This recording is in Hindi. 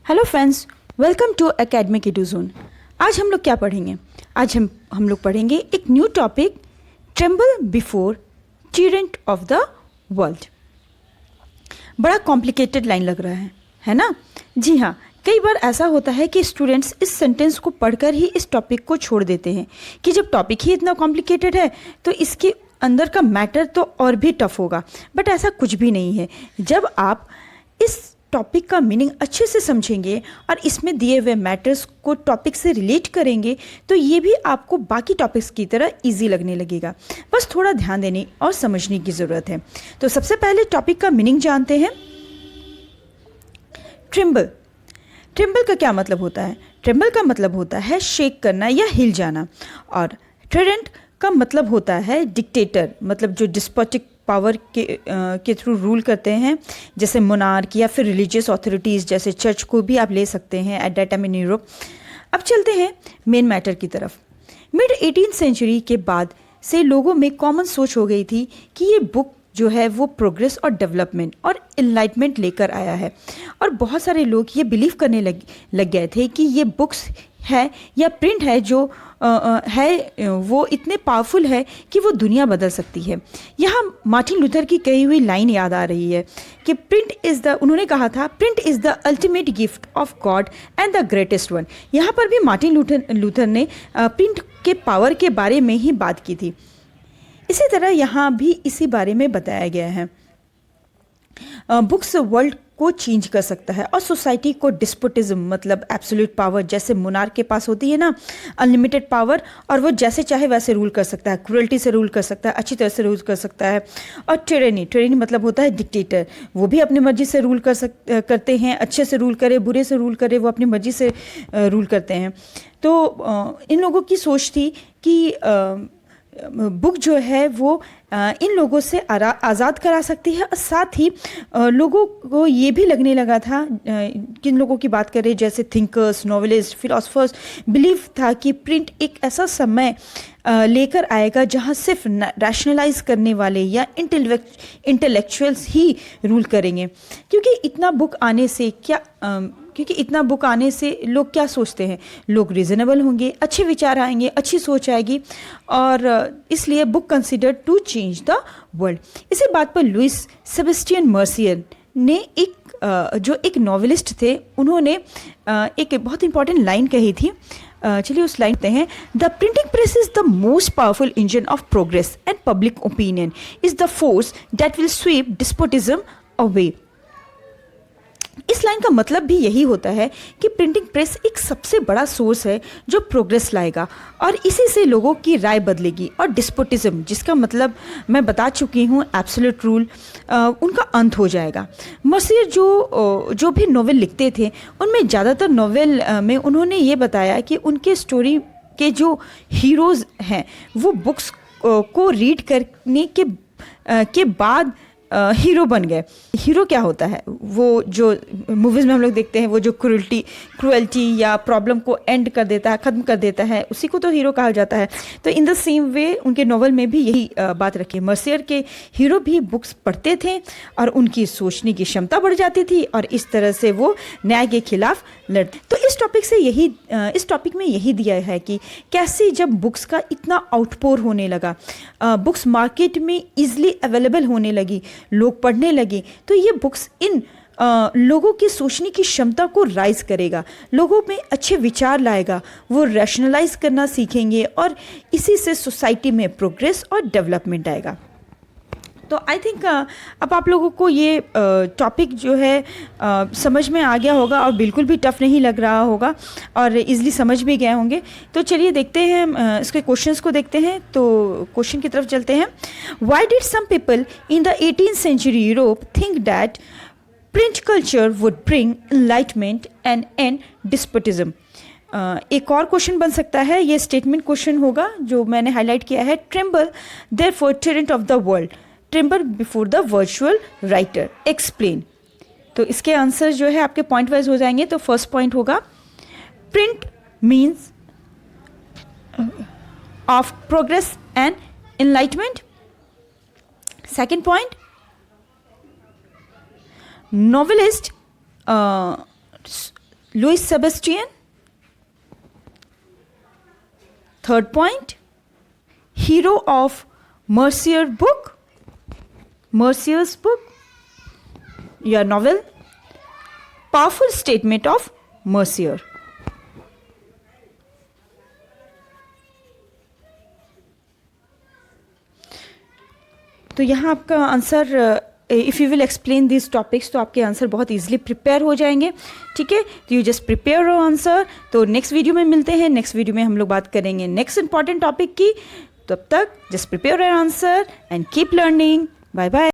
Hello friends, welcome to academic Eduzone. आज हम लोग क्या पढ़ेंगे? आज हम लोग पढ़ेंगे एक new topic, tremble before tyrant of the world. बड़ा कॉम्प्लिकेटेड लाइन लग रहा है ना? जी हाँ, कई बार ऐसा होता है कि स्टूडेंट्स इस सेंटेंस को पढ़कर ही इस टॉपिक को छोड़ देते हैं कि जब टॉपिक ही इतना कॉम्प्लिकेटेड है तो इसके अंदर का मैटर तो और भी टफ होगा। बट ऐसा कुछ भी नहीं है। जब आप इस टॉपिक का मीनिंग अच्छे से समझेंगे और इसमें दिए हुए मैटर्स को टॉपिक से रिलेट करेंगे तो ये भी आपको बाकी टॉपिक्स की तरह इजी लगने लगेगा। बस थोड़ा ध्यान देने और समझने की ज़रूरत है। तो सबसे पहले टॉपिक का मीनिंग जानते हैं। ट्रेम्बल। ट्रेम्बल का क्या मतलब होता है? ट्रेम्बल का मतलब होता है शेक करना या हिल जाना। और टिरेंट का मतलब होता है डिक्टेटर, मतलब जो डिस्पोटिक पावर के थ्रू रूल करते हैं, जैसे मोनार्क या फिर रिलीजियस अथॉरिटीज़, जैसे चर्च को भी आप ले सकते हैं at that time in Europe. अब चलते हैं मेन मैटर की तरफ। मिड 18th सेंचुरी के बाद से लोगों में कॉमन सोच हो गई थी कि ये बुक जो है वो प्रोग्रेस और डेवलपमेंट और इनलाइटमेंट लेकर आया है। और बहुत सारे लोग ये बिलीव करने लग गए थे कि ये बुक्स है या प्रिंट है जो है वो इतने पावरफुल है कि वो दुनिया बदल सकती है। यहाँ मार्टिन लूथर की कही हुई लाइन याद आ रही है कि उन्होंने कहा था, print is the ultimate gift of God and the greatest one. यहाँ पर भी मार्टिन लूथर ने प्रिंट के पावर के बारे में ही बात की थी। इसी तरह यहाँ भी इसी बारे में बताया गया है। बुक्स वर्ल्ड को चेंज कर सकता है और सोसाइटी को डिस्पोटिज्म, मतलब एब्सोल्यूट पावर, जैसे मोनार्क के पास होती है ना अनलिमिटेड पावर, और वो जैसे चाहे वैसे रूल कर सकता है, क्रुएल्टी से रूल कर सकता है, अच्छी तरह से रूल कर सकता है। और टिरेनी मतलब होता है डिक्टेटर, वो भी अपनी मर्जी से रूल करते हैं, अच्छे से रूल करे बुरे से रूल करे, वो अपनी मर्जी से रूल करते हैं। तो इन लोगों की सोच थी कि बुक जो है वो इन लोगों से आज़ाद करा सकती है। और साथ ही लोगों को ये भी लगने लगा था, किन लोगों की बात करें, जैसे थिंकर्स, नॉवेलिस्ट, फिलोसफर्स, बिलीव था कि प्रिंट एक ऐसा समय लेकर आएगा जहाँ सिर्फ रैशनलाइज करने वाले या इंटेलेक्चुअल्स ही रूल करेंगे। क्योंकि इतना बुक आने से लोग क्या सोचते हैं? लोग रीजनेबल होंगे, अच्छे विचार आएंगे, अच्छी सोच आएगी, और इसलिए book considered to change the world. इसी बात पर लुइस सेबेस्टियन मर्सियर ने जो एक नॉवेलिस्ट थे, उन्होंने एक बहुत इंपॉर्टेंट लाइन कही थी। चलिए उस लाइन कहते हैं, the printing press is the most powerful engine of progress and public opinion is the force that will sweep despotism away. इस लाइन का मतलब भी यही होता है कि प्रिंटिंग प्रेस एक सबसे बड़ा सोर्स है जो प्रोग्रेस लाएगा और इसी से लोगों की राय बदलेगी, और डिस्पोटिज्म, जिसका मतलब मैं बता चुकी हूँ एब्सोल्यूट रूल, उनका अंत हो जाएगा। मर्सियर जो भी नॉवेल लिखते थे, उनमें ज़्यादातर नॉवेल में उन्होंने ये बताया कि उनके स्टोरी के जो हीरोज़ हैं वो बुक्स को रीड करने के बाद हीरो बन गए। हीरो क्या होता है? वो जो मूवीज़ में हम लोग देखते हैं, वो जो क्रुएल्टी या प्रॉब्लम को एंड कर देता है, ख़त्म कर देता है, उसी को तो हीरो कहा जाता है। तो इन द सेम वे उनके नॉवल में भी यही बात रखी। मर्सियर के हीरो भी बुक्स पढ़ते थे और उनकी सोचने की क्षमता बढ़ जाती थी, और इस तरह से वो न्याय के खिलाफ लड़ते। तो इस टॉपिक में यही दिया है कि कैसे जब बुक्स का इतना आउटपोर होने लगा, बुक्स मार्केट में ईजिली अवेलेबल होने लगी, लोग पढ़ने लगे, तो ये बुक्स इन लोगों की सोचने की क्षमता को राइज करेगा, लोगों में अच्छे विचार लाएगा, वो रैशनलाइज करना सीखेंगे, और इसी से सोसाइटी में प्रोग्रेस और डेवलपमेंट आएगा। तो आई थिंक अब आप लोगों को ये टॉपिक जो है समझ में आ गया होगा और बिल्कुल भी टफ नहीं लग रहा होगा और इजीली समझ भी गए होंगे। तो चलिए देखते हैं, इसके क्वेश्चंस को देखते हैं। तो क्वेश्चन की तरफ चलते हैं। Why did some people in the 18th century Europe think that print culture would bring enlightenment and and despotism? एक और क्वेश्चन बन सकता है, ये स्टेटमेंट क्वेश्चन होगा जो मैंने हाईलाइट किया है। Tremble therefore tyrant of the world, tremble before the virtual writer, explain. तो इसके आंसर जो है आपके पॉइंट वाइज हो जाएंगे। तो फर्स्ट पॉइंट होगा print means of progress and enlightenment. Second point, novelist Louis Sebastian. Third point, hero of Mercier's book, your novel, powerful statement of Mercier. तो यहाँ आपका answer, if you will explain this topics, तो आपके आंसर बहुत इजीली प्रिपेयर हो जाएंगे, ठीक है। तो you just prepare your answer. तो नेक्स्ट वीडियो में मिलते हैं। नेक्स्ट वीडियो में हम लोग बात करेंगे नेक्स्ट इंपॉर्टेंट टॉपिक की। तब तक just prepare your answer and keep learning. Bye bye.